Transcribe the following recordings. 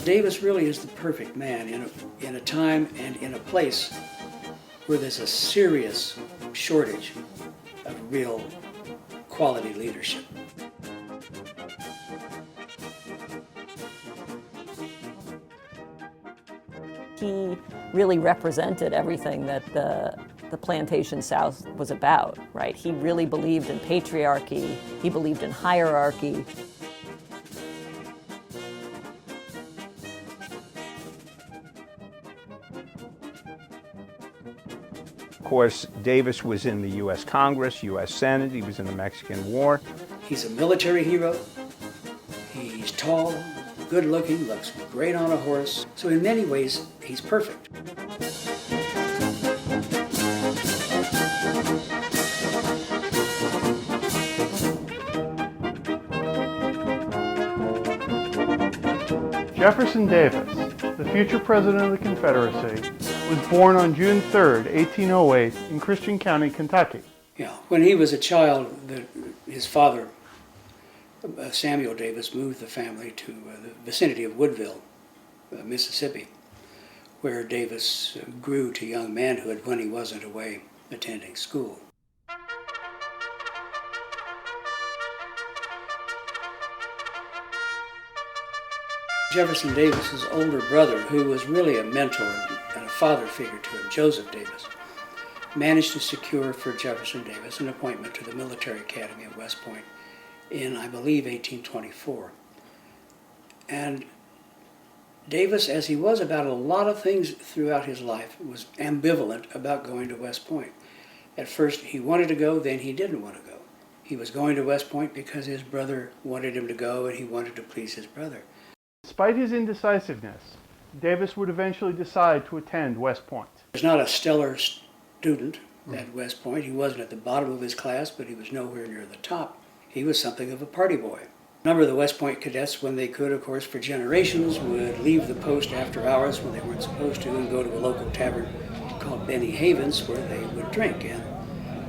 Davis really is the perfect man in a time and in a place where there's a serious shortage of real quality leadership. He really represented everything that the plantation South was about, right? He really believed in patriarchy, he believed in hierarchy. Of course, Davis was in the U.S. Congress, U.S. Senate, he was in the Mexican War. He's a military hero. He's tall, good looking, looks great on a horse. So in many ways, he's perfect. Jefferson Davis, the future president of the Confederacy, was born on June 3, 1808 in Christian County, Kentucky. Yeah, when he was a child, his father, Samuel Davis, moved the family to the vicinity of Woodville, Mississippi, where Davis grew to young manhood when he wasn't away attending school. Jefferson Davis's older brother, who was really a mentor and a father figure to him, Joseph Davis, managed to secure for Jefferson Davis an appointment to the military academy at West Point in, I believe, 1824. And Davis, as he was about a lot of things throughout his life, was ambivalent about going to West Point. At first he wanted to go, then he didn't want to go. He was going to West Point because his brother wanted him to go and he wanted to please his brother. Despite his indecisiveness, Davis would eventually decide to attend West Point. He was not a stellar student at West Point. He wasn't at the bottom of his class, but he was nowhere near the top. He was something of a party boy. A number of the West Point cadets, when they could, of course, for generations, would leave the post after hours when they weren't supposed to and go to a local tavern called Benny Havens where they would drink. And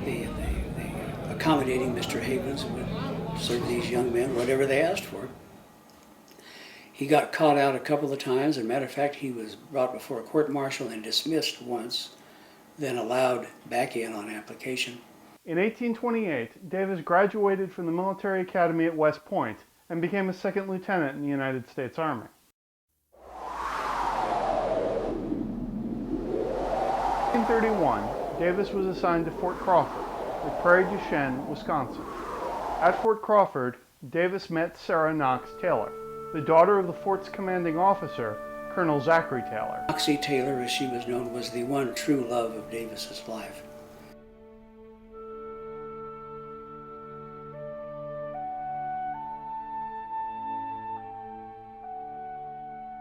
the accommodating Mr. Havens would serve these young men whatever they asked for. He got caught out a couple of times. As a matter of fact, he was brought before a court-martial and dismissed once, then allowed back in on application. In 1828, Davis graduated from the military academy at West Point and became a second lieutenant in the United States Army. In 1831, Davis was assigned to Fort Crawford at Prairie du Chien, Wisconsin. At Fort Crawford, Davis met Sarah Knox Taylor, the daughter of the fort's commanding officer, Colonel Zachary Taylor. Moxie Taylor, as she was known, was the one true love of Davis's life.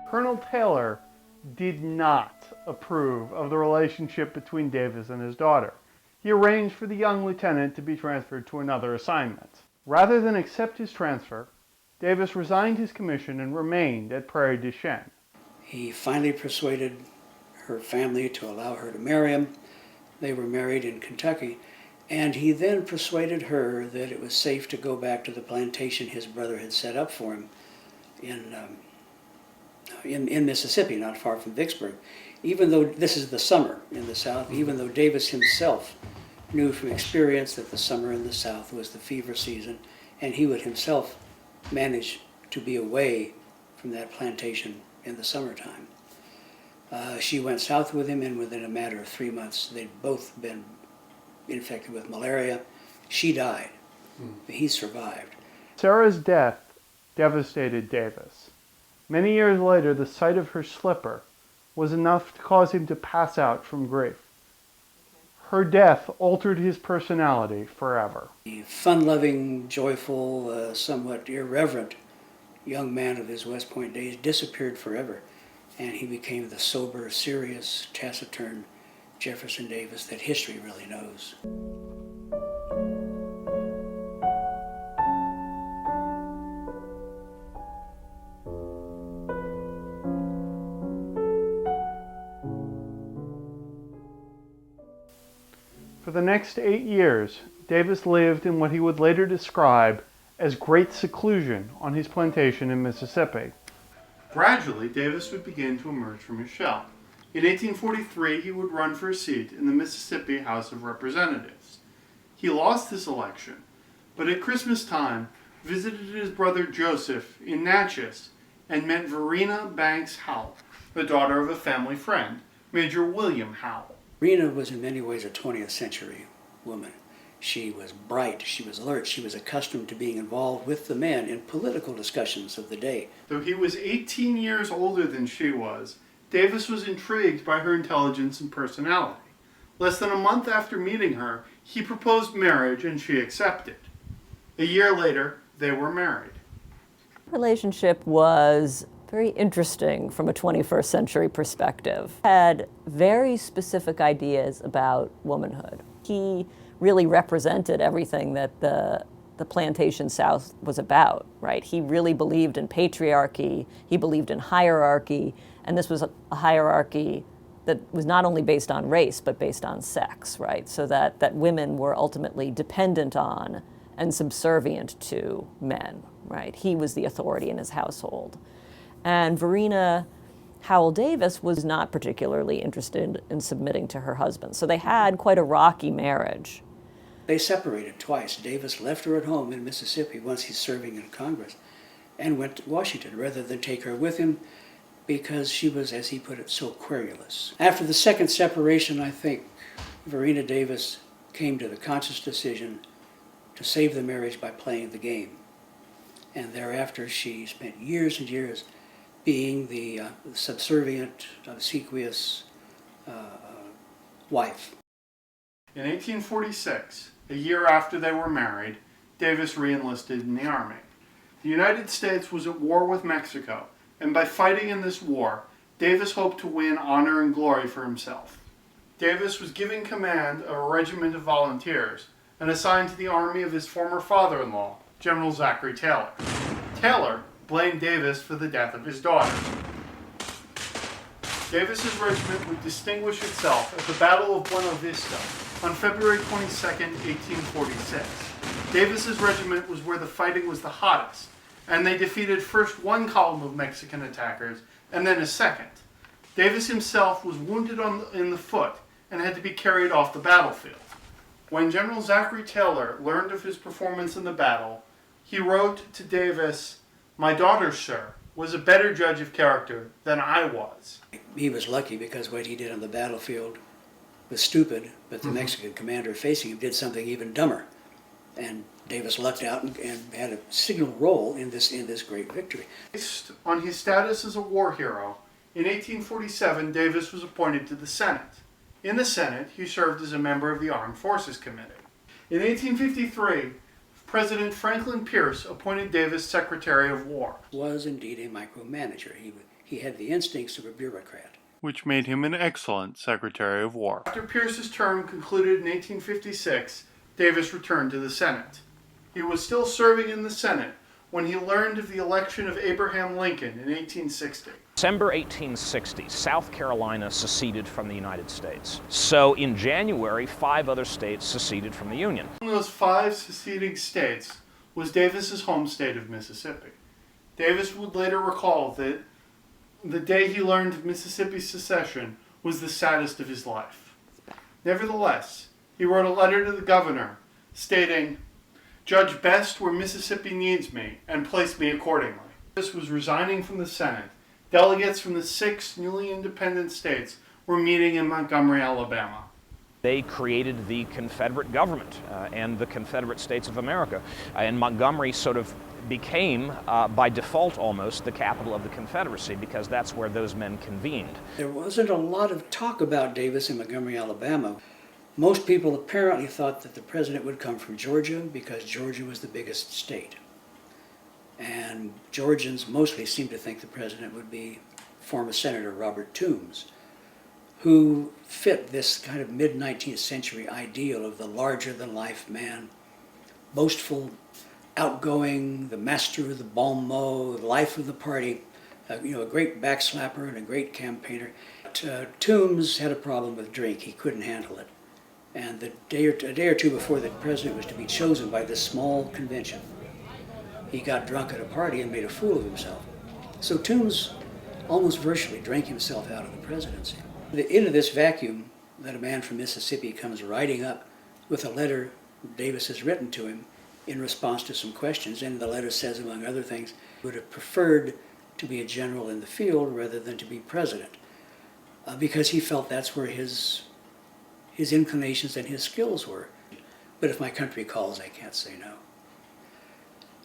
Colonel Taylor did not approve of the relationship between Davis and his daughter. He arranged for the young lieutenant to be transferred to another assignment. Rather than accept his transfer, Davis resigned his commission and remained at Prairie du Chien. He finally persuaded her family to allow her to marry him. They were married in Kentucky, and he then persuaded her that it was safe to go back to the plantation his brother had set up for him in Mississippi, not far from Vicksburg. Even though this is the summer in the South, even though Davis himself knew from experience that the summer in the South was the fever season, and he would himself manage to be away from that plantation in the summertime. She went south with him, and within a matter of 3 months, they'd both been infected with malaria. She died. He survived. Sarah's death devastated Davis. Many years later, the sight of her slipper was enough to cause him to pass out from grief. Her death altered his personality forever. The fun-loving, joyful, somewhat irreverent young man of his West Point days disappeared forever, and he became the sober, serious, taciturn Jefferson Davis that history really knows. For the next 8 years, Davis lived in what he would later describe as great seclusion on his plantation in Mississippi. Gradually, Davis would begin to emerge from his shell. In 1843, he would run for a seat in the Mississippi House of Representatives. He lost this election, but at Christmas time visited his brother Joseph in Natchez and met Verena Banks Howell, the daughter of a family friend, Major William Howell. Verena was in many ways a 20th century woman. She was bright, she was alert, she was accustomed to being involved with the men in political discussions of the day. Though he was 18 years older than she was, Davis was intrigued by her intelligence and personality. Less than a month after meeting her, he proposed marriage and she accepted. A year later, they were married. Relationship was very interesting from a 21st century perspective. Had very specific ideas about womanhood. He really represented everything that the plantation South was about, right? He really believed in patriarchy, he believed in hierarchy, and this was a hierarchy that was not only based on race, but based on sex, right? So that women were ultimately dependent on and subservient to men, right? He was the authority in his household. And Verena Howell Davis was not particularly interested in submitting to her husband. So they had quite a rocky marriage. They separated twice. Davis left her at home in Mississippi once he's serving in Congress and went to Washington rather than take her with him because she was, as he put it, so querulous. After the second separation, I think Verena Davis came to the conscious decision to save the marriage by playing the game. And thereafter, she spent years and years being the subservient, obsequious wife. In 1846, a year after they were married, Davis re-enlisted in the Army. The United States was at war with Mexico, and by fighting in this war, Davis hoped to win honor and glory for himself. Davis was given command of a regiment of volunteers and assigned to the army of his former father-in-law, General Zachary Taylor. Taylor blamed Davis for the death of his daughter. Davis's regiment would distinguish itself at the Battle of Buena Vista on February 22, 1846. Davis's regiment was where the fighting was the hottest, and they defeated first one column of Mexican attackers and then a second. Davis himself was wounded in the foot and had to be carried off the battlefield. When General Zachary Taylor learned of his performance in the battle, he wrote to Davis, "My daughter, sir, was a better judge of character than I was." He was lucky because what he did on the battlefield was stupid, but the Mexican commander facing him did something even dumber. And Davis lucked out and had a signal role in this great victory. Based on his status as a war hero, in 1847 Davis was appointed to the Senate. In the Senate, he served as a member of the Armed Forces Committee. In 1853, President Franklin Pierce appointed Davis Secretary of War. Was indeed a micromanager. He had the instincts of a bureaucrat. Which made him an excellent Secretary of War. After Pierce's term concluded in 1856, Davis returned to the Senate. He was still serving in the Senate when he learned of the election of Abraham Lincoln in 1860. December 1860, South Carolina seceded from the United States. So in January, 5 other states seceded from the Union. One of those 5 seceding states was Davis's home state of Mississippi. Davis would later recall that the day he learned of Mississippi's secession was the saddest of his life. Nevertheless, he wrote a letter to the governor stating, "Judge best where Mississippi needs me and place me accordingly." Davis was resigning from the Senate. Delegates from the 6 newly independent states were meeting in Montgomery, Alabama. They created the Confederate government and the Confederate States of America. And Montgomery sort of became, by default almost, the capital of the Confederacy because that's where those men convened. There wasn't a lot of talk about Davis in Montgomery, Alabama. Most people apparently thought that the president would come from Georgia because Georgia was the biggest state. And Georgians mostly seemed to think the president would be former Senator Robert Toombs, who fit this kind of mid-19th century ideal of the larger-than-life man, boastful, outgoing, the master of the bon mot, the life of the party, a great backslapper and a great campaigner. Toombs had a problem with drink. He couldn't handle it. And a day or two before the president was to be chosen by this small convention, he got drunk at a party and made a fool of himself. So Toombs almost virtually drank himself out of the presidency. Into this vacuum that a man from Mississippi comes riding up with a letter Davis has written to him in response to some questions, and the letter says, among other things, would have preferred to be a general in the field rather than to be president, because he felt that's where his inclinations and his skills were. But if my country calls, I can't say no.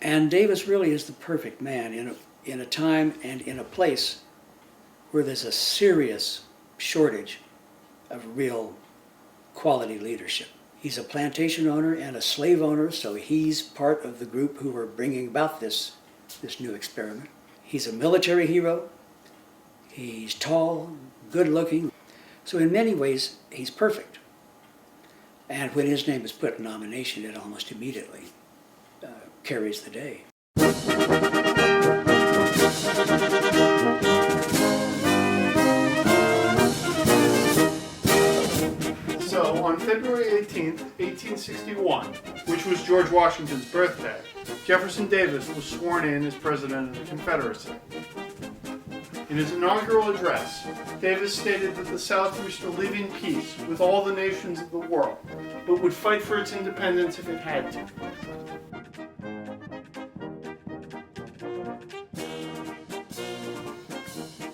And Davis really is the perfect man in a time and in a place where there's a serious shortage of real quality leadership. He's a plantation owner and a slave owner, so he's part of the group who are bringing about this new experiment. He's a military hero. He's tall, good looking. So in many ways, he's perfect. And when his name is put in nomination, it almost immediately carries the day. So, on February 18th, 1861, which was George Washington's birthday, Jefferson Davis was sworn in as President of the Confederacy. In his inaugural address, Davis stated that the South wished to live in peace with all the nations of the world, but would fight for its independence if it had to.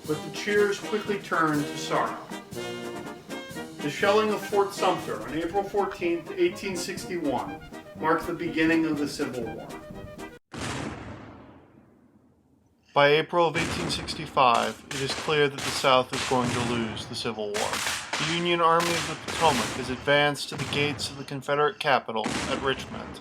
But the cheers quickly turned to sorrow. The shelling of Fort Sumter on April 14, 1861, marked the beginning of the Civil War. By April of 1865, it is clear that the South is going to lose the Civil War. The Union Army of the Potomac has advanced to the gates of the Confederate capital at Richmond.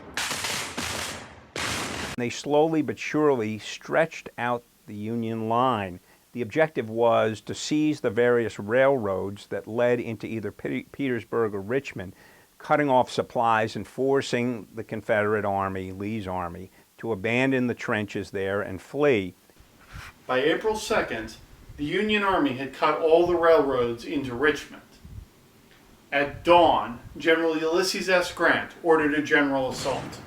They slowly but surely stretched out the Union line. The objective was to seize the various railroads that led into either Petersburg or Richmond, cutting off supplies and forcing the Confederate Army, Lee's army, to abandon the trenches there and flee. By April 2nd, the Union Army had cut all the railroads into Richmond. At dawn, General Ulysses S. Grant ordered a general assault.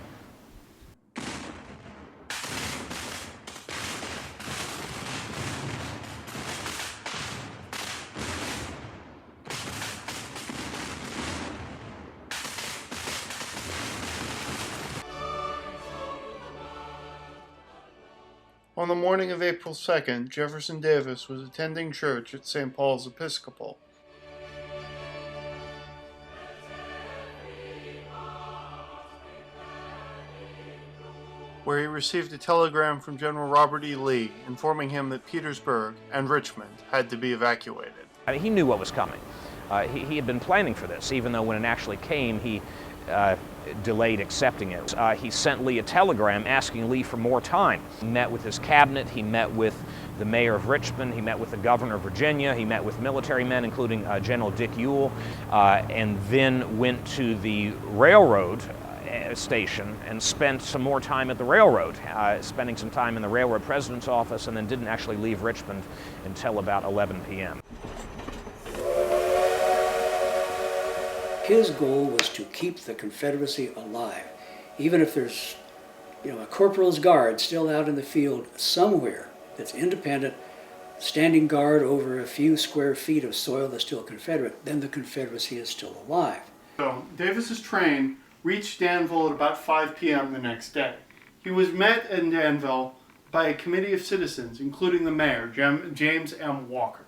On the morning of April 2nd, Jefferson Davis was attending church at St. Paul's Episcopal. Where he received a telegram from General Robert E. Lee informing him that Petersburg and Richmond had to be evacuated. I mean, he knew what was coming. He had been planning for this, even though when it actually came, he delayed accepting it. He sent Lee a telegram asking Lee for more time. He met with his cabinet, he met with the mayor of Richmond, he met with the governor of Virginia, he met with military men, including General Dick Ewell, and then went to the railroad station and spent some more time at the railroad, spending some time in the railroad president's office, and then didn't actually leave Richmond until about 11 p.m. His goal was to keep the Confederacy alive, even if there's, a corporal's guard still out in the field somewhere that's independent, standing guard over a few square feet of soil that's still Confederate, then the Confederacy is still alive. So, Davis's train reached Danville at about 5 p.m. the next day. He was met in Danville by a committee of citizens, including the mayor, James M. Walker.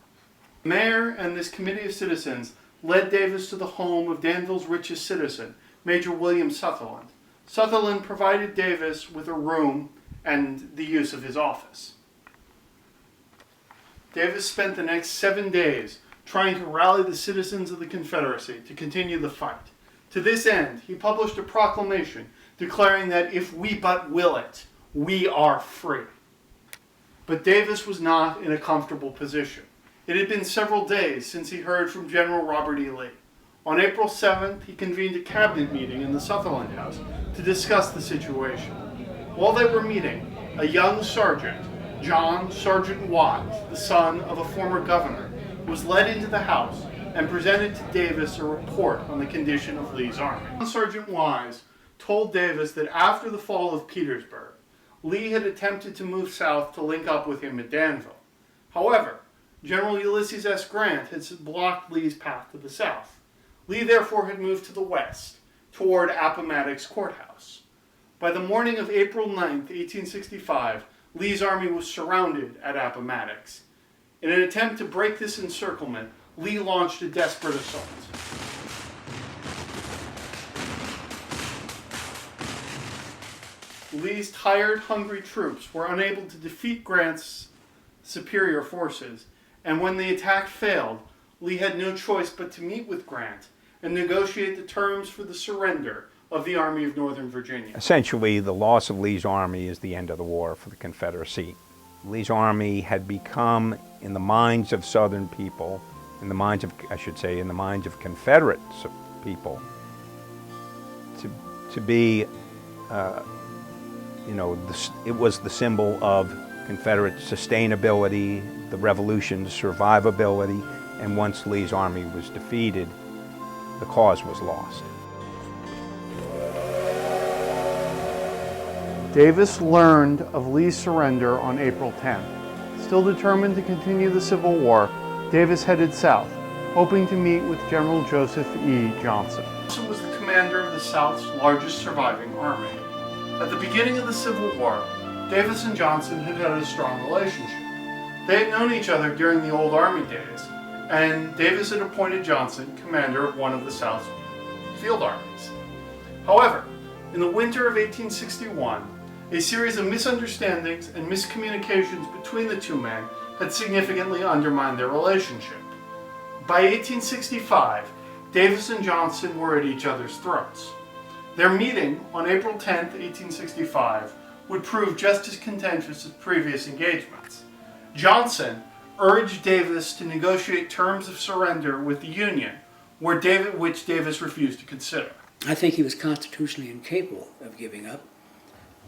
The mayor and this committee of citizens led Davis to the home of Danville's richest citizen, Major William Sutherland. Sutherland provided Davis with a room and the use of his office. Davis spent the next 7 days trying to rally the citizens of the Confederacy to continue the fight. To this end, he published a proclamation declaring that if we but will it, we are free. But Davis was not in a comfortable position. It had been several days since he heard from General Robert E. Lee. On April 7th, he convened a cabinet meeting in the Sutherland House to discuss the situation. While they were meeting, a young sergeant, John Sergeant Wise, the son of a former governor, was led into the house and presented to Davis a report on the condition of Lee's army. Sergeant Wise told Davis that after the fall of Petersburg, Lee had attempted to move south to link up with him at Danville. However, General Ulysses S. Grant had blocked Lee's path to the south. Lee therefore had moved to the west, toward Appomattox Courthouse. By the morning of April 9, 1865, Lee's army was surrounded at Appomattox. In an attempt to break this encirclement, Lee launched a desperate assault. Lee's tired, hungry troops were unable to defeat Grant's superior forces, and when the attack failed, Lee had no choice but to meet with Grant and negotiate the terms for the surrender of the Army of Northern Virginia. Essentially, the loss of Lee's army is the end of the war for the Confederacy. Lee's army had become, in the minds of Southern people, in the minds of Confederate people, to be, it was the symbol of Confederate sustainability, the Revolution's survivability, and once Lee's army was defeated, the cause was lost. Davis learned of Lee's surrender on April 10th. Still determined to continue the Civil War, Davis headed south, hoping to meet with General Joseph E. Johnson. Johnson was the commander of the South's largest surviving army. At the beginning of the Civil War, Davis and Johnson had had a strong relationship. They had known each other during the old Army days, and Davis had appointed Johnson commander of one of the South's field armies. However, in the winter of 1861, a series of misunderstandings and miscommunications between the two men had significantly undermined their relationship. By 1865, Davis and Johnson were at each other's throats. Their meeting on April 10, 1865, would prove just as contentious as previous engagements. Johnson urged Davis to negotiate terms of surrender with the Union, which Davis refused to consider. I think he was constitutionally incapable of giving up.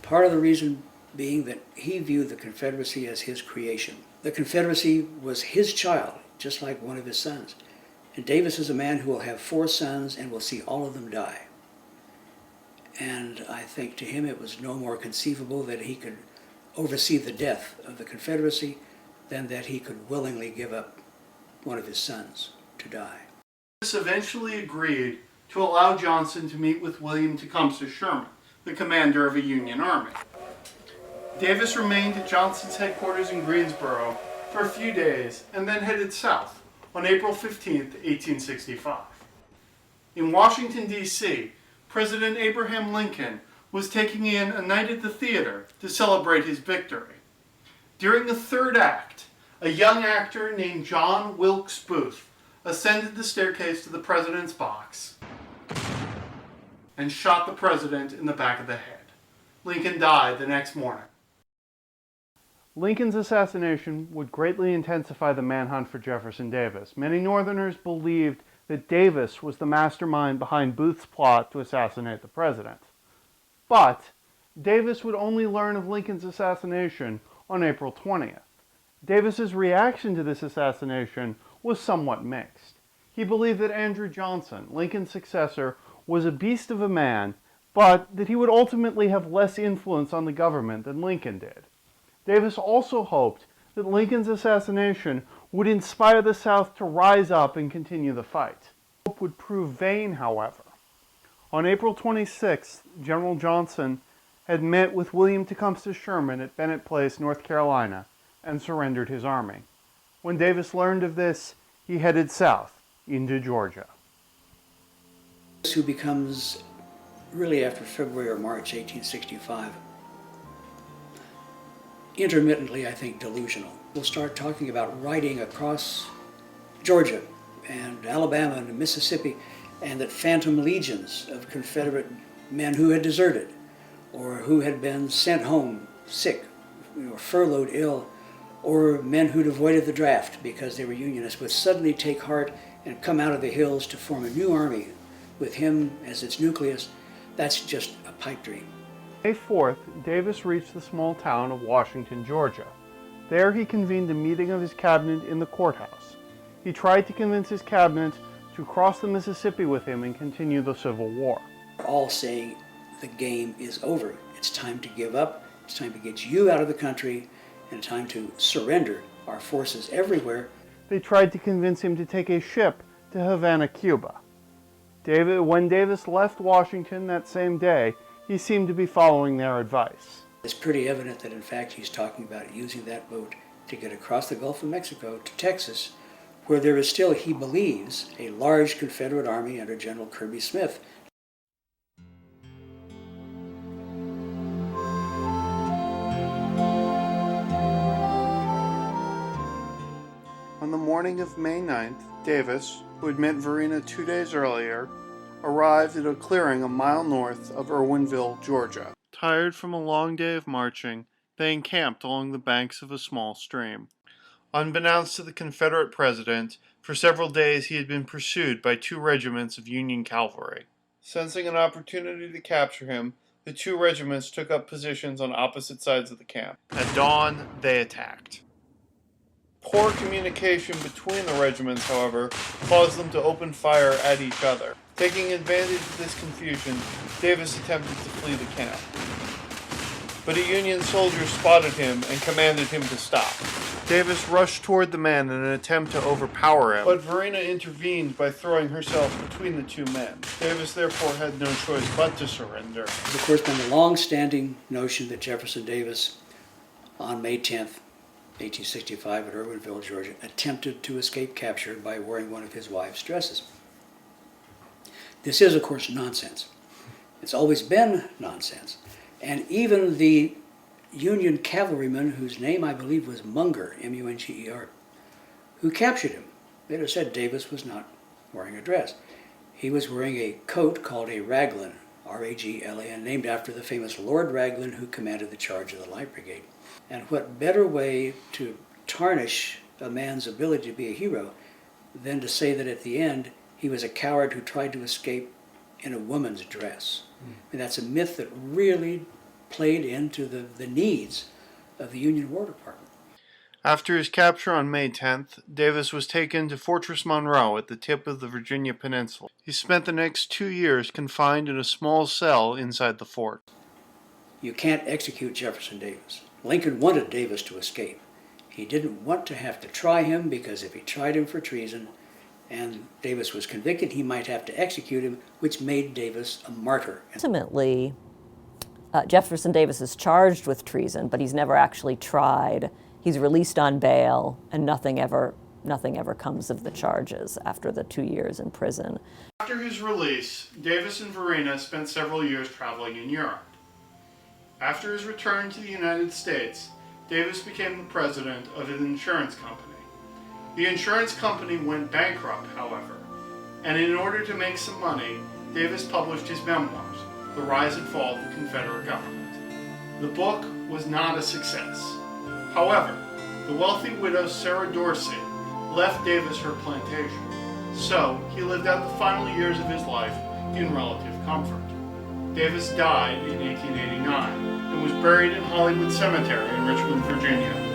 Part of the reason being that he viewed the Confederacy as his creation. The Confederacy was his child, just like one of his sons. And Davis is a man who will have 4 sons and will see all of them die. And I think to him it was no more conceivable that he could oversee the death of the Confederacy than that he could willingly give up one of his sons to die. Davis eventually agreed to allow Johnson to meet with William Tecumseh Sherman, the commander of a Union army. Davis remained at Johnson's headquarters in Greensboro for a few days and then headed south on April 15, 1865. In Washington, D.C., President Abraham Lincoln was taking in a night at the theater to celebrate his victory. During the third act, a young actor named John Wilkes Booth ascended the staircase to the president's box and shot the president in the back of the head. Lincoln died the next morning. Lincoln's assassination would greatly intensify the manhunt for Jefferson Davis. Many Northerners believed that Davis was the mastermind behind Booth's plot to assassinate the president. But Davis would only learn of Lincoln's assassination on April 20th. Davis's reaction to this assassination was somewhat mixed. He believed that Andrew Johnson, Lincoln's successor, was a beast of a man, but that he would ultimately have less influence on the government than Lincoln did. Davis also hoped that Lincoln's assassination would inspire the South to rise up and continue the fight. Hope would prove vain, however. On April 26th, General Johnson had met with William Tecumseh Sherman at Bennett Place, North Carolina, and surrendered his army. When Davis learned of this, he headed south into Georgia. Who becomes, really after February or March 1865, intermittently, I think, delusional. We'll start talking about riding across Georgia and Alabama and Mississippi, and that phantom legions of Confederate men who had deserted or who had been sent home sick or furloughed ill, or men who'd avoided the draft because they were Unionists, would suddenly take heart and come out of the hills to form a new army with him as its nucleus. That's just a pipe dream. May 4th, Davis reached the small town of Washington, Georgia. There he convened a meeting of his cabinet in the courthouse. He tried to convince his cabinet to cross the Mississippi with him and continue the Civil War. All saying the game is over. It's time to give up. It's time to get you out of the country, and time to surrender our forces everywhere they tried to convince him to take a ship to Havana, Cuba. When Davis left Washington that same day, he seemed to be following their advice. It's pretty evident that in fact he's talking about using that boat to get across the Gulf of Mexico to Texas, where there is still, he believes, a large Confederate army under General Kirby Smith. On the morning of May 9th, Davis, who had met Verena 2 days earlier, arrived at a clearing a mile north of Irwinville, Georgia. Tired from a long day of marching, they encamped along the banks of a small stream. Unbeknownst to the Confederate president, for several days he had been pursued by 2 regiments of Union cavalry. Sensing an opportunity to capture him, the 2 regiments took up positions on opposite sides of the camp. At dawn, they attacked. Poor communication between the regiments, however, caused them to open fire at each other. Taking advantage of this confusion, Davis attempted to flee the camp. But a Union soldier spotted him and commanded him to stop. Davis rushed toward the man in an attempt to overpower him, but Verena intervened by throwing herself between the 2 men. Davis therefore had no choice but to surrender. There's of course been the long-standing notion that Jefferson Davis, on May 10th, 1865 at Irwinville, Georgia, attempted to escape capture by wearing one of his wife's dresses. This is, of course, nonsense. It's always been nonsense. And even the Union cavalryman, whose name I believe was Munger, M-U-N-G-E-R, who captured him, they'd have said Davis was not wearing a dress. He was wearing a coat called a raglan, R-A-G-L-A-N, named after the famous Lord Raglan who commanded the charge of the Light Brigade. And what better way to tarnish a man's ability to be a hero than to say that at the end he was a coward who tried to escape in a woman's dress. And that's a myth that really played into the needs of the Union War Department. After his capture on May 10th, Davis was taken to Fortress Monroe at the tip of the Virginia Peninsula. He spent the next 2 years confined in a small cell inside the fort. You can't execute Jefferson Davis. Lincoln wanted Davis to escape. He didn't want to have to try him because if he tried him for treason and Davis was convicted, he might have to execute him, which made Davis a martyr. Ultimately, Jefferson Davis is charged with treason, but he's never actually tried. He's released on bail, and nothing ever comes of the charges after the 2 years in prison. After his release, Davis and Verena spent several years traveling in Europe. After his return to the United States, Davis became the president of an insurance company. The insurance company went bankrupt, however, and in order to make some money, Davis published his memoirs, The Rise and Fall of the Confederate Government. The book was not a success. However, the wealthy widow Sarah Dorsey left Davis her plantation, so he lived out the final years of his life in relative comfort. Davis died in 1889 and was buried in Hollywood Cemetery in Richmond, Virginia.